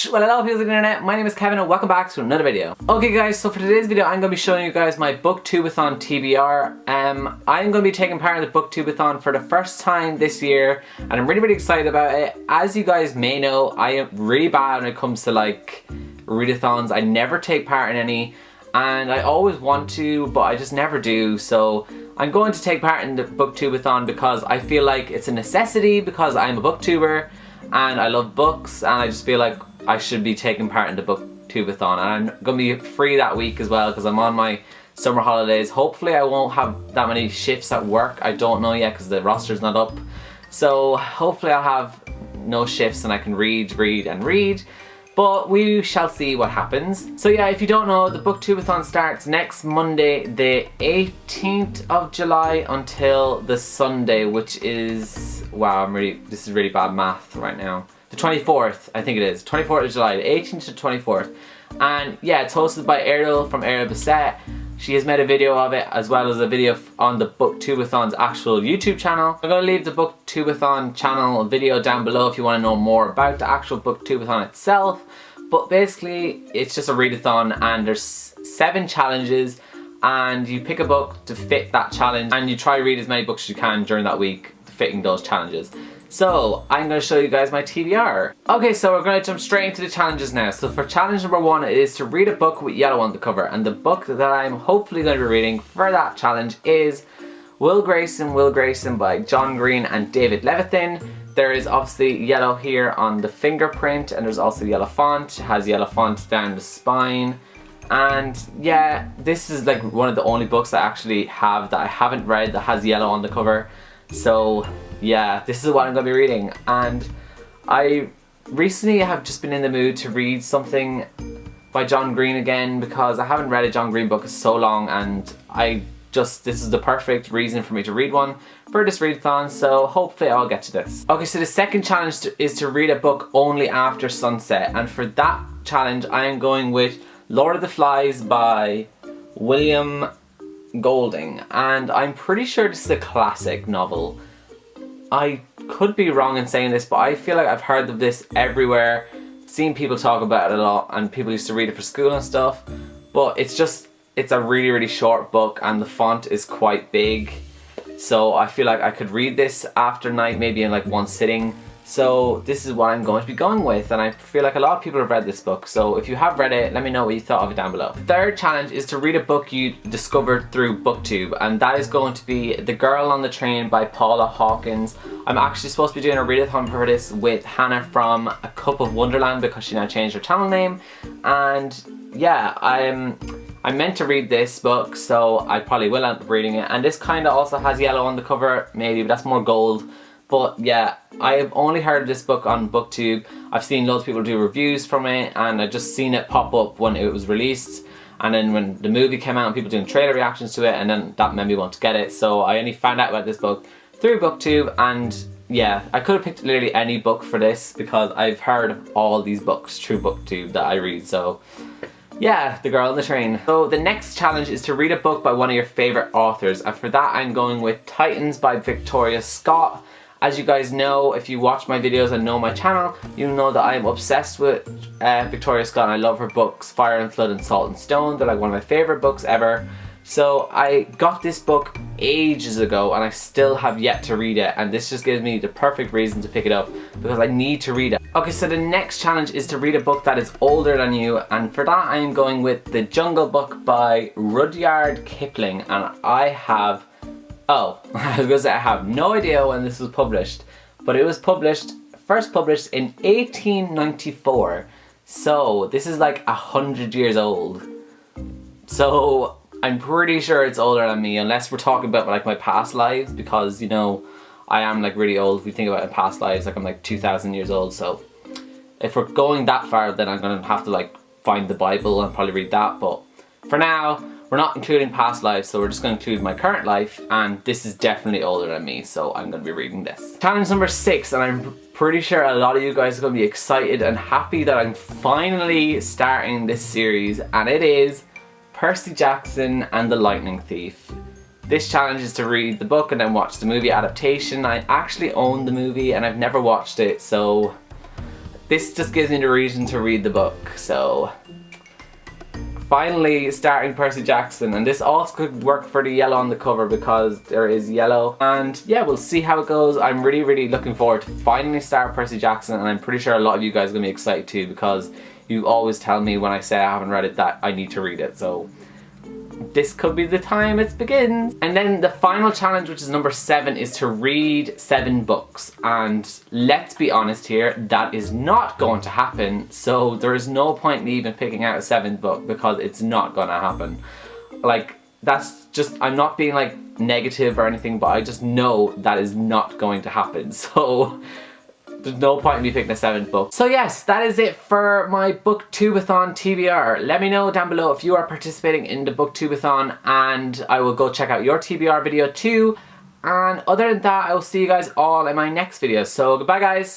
Well, hello people of the internet, my name is Kevin and welcome back to another video. Okay guys, so for today's video I'm going to be showing you guys my BookTube-A-Thon TBR. I'm going to be taking part in the BookTube-A-Thon for the first time this year and I'm really excited about it. As you guys may know, I am really bad when it comes to like readathons. I never take part in any and I always want to, but I just never do. So I'm going to take part in the BookTube-A-Thon because I feel like it's a necessity because I'm a booktuber and I love books and I just feel like I should be taking part in the BookTube-A-Thon, and I'm going to be free that week as well because I'm on my summer holidays. Hopefully I won't have that many shifts at work. I don't know yet because the roster's not up. So hopefully I'll have no shifts and I can read, but we shall see what happens. So yeah, if you don't know, the BookTube-A-Thon starts next Monday the 18th of July until the Sunday, which is, wow, this is really bad math right now. The 24th, I think it is, 24th of July, the 18th to 24th. And yeah, it's hosted by Ariel from Ariel Bissett. She has made a video of it as well as a video on the BookTube-A-Thon's actual YouTube channel. I'm going to leave the BookTube-A-Thon channel video down below if you want to know more about the actual BookTube-A-Thon itself. But basically, it's just a readathon and there's 7 challenges and you pick a book to fit that challenge and you try to read as many books as you can during that week fitting those challenges. So, I'm going to show you guys my TBR. Okay, so we're going to jump straight into the challenges now. So for challenge number 1, it is to read a book with yellow on the cover. And the book that I'm hopefully going to be reading for that challenge is Will Grayson by John Green and David Levithan. There is obviously yellow here on the fingerprint and there's also yellow font. It has yellow font down the spine. And yeah, this is like one of the only books I actually have that I haven't read that has yellow on the cover. So yeah, this is what I'm going to be reading, and I recently have just been in the mood to read something by John Green again because I haven't read a John Green book in so long, and this is the perfect reason for me to read one for this readathon, so hopefully I'll get to this. Okay, so the second challenge is to read a book only after sunset, and for that challenge I am going with Lord of the Flies by William Golding, and I'm pretty sure this is a classic novel. I could be wrong in saying this, but I feel like I've heard of this everywhere, seen people talk about it a lot, and people used to read it for school and stuff, but it's a really short book and the font is quite big, so I feel like I could read this after night, maybe in like one sitting. So this is what I'm going to be going with, and I feel like a lot of people have read this book, so if you have read it, let me know what you thought of it down below. The third challenge is to read a book you discovered through BookTube, and that is going to be The Girl on the Train by Paula Hawkins. I'm actually supposed to be doing a readathon for this with Hannah from A Cup of Wonderland because she now changed her channel name, and yeah, I'm meant to read this book, so I probably will end up reading it, and this kind of also has yellow on the cover, maybe, but that's more gold. But yeah, I have only heard of this book on BookTube. I've seen loads of people do reviews from it and I've just seen it pop up when it was released. And then when the movie came out and people doing trailer reactions to it, and then that made me want to get it. So I only found out about this book through BookTube, and yeah, I could have picked literally any book for this because I've heard of all these books through BookTube that I read. So yeah, The Girl on the Train. So the next challenge is to read a book by one of your favourite authors, and for that I'm going with Titans by Victoria Scott. As you guys know, if you watch my videos and know my channel, you know that I am obsessed with Victoria Scott and I love her books, Fire and Flood and Salt and Stone. They're like one of my favourite books ever. So I got this book ages ago and I still have yet to read it, and this just gives me the perfect reason to pick it up because I need to read it. Okay, so the next challenge is to read a book that is older than you, and for that I am going with The Jungle Book by Rudyard Kipling, and I have I have no idea when this was published, but it was first published in 1894. So this is like 100 years old. So I'm pretty sure it's older than me, unless we're talking about like my past lives, because you know, I am like really old. If we think about my past lives, like I'm like 2,000 years old. So if we're going that far, then I'm gonna have to like find the Bible and probably read that. But for now, we're not including past lives, so we're just going to include my current life, and this is definitely older than me, so I'm going to be reading this. Challenge number 6, and I'm pretty sure a lot of you guys are going to be excited and happy that I'm finally starting this series, and it is Percy Jackson and the Lightning Thief. This challenge is to read the book and then watch the movie adaptation. I actually own the movie and I've never watched it, so this just gives me the reason to read the book. So finally starting Percy Jackson, and this also could work for the yellow on the cover because there is yellow, and yeah, we'll see how it goes. I'm really looking forward to finally start Percy Jackson, and I'm pretty sure a lot of you guys are gonna be excited too, because you always tell me when I say I haven't read it that I need to read it, so this could be the time it begins. And then the final challenge, which is number 7, is to read 7 books. And let's be honest here, that is not going to happen. So there is no point in me even picking out a 7th book, because it's not gonna happen. Like, that's just, I'm not being like negative or anything, but I just know that is not going to happen. So there's no point in me picking a 7th book. So yes, that is it for my BookTube-A-Thon TBR. Let me know down below if you are participating in the BookTube-A-Thon, and I will go check out your TBR video too. And other than that, I will see you guys all in my next video. So goodbye guys.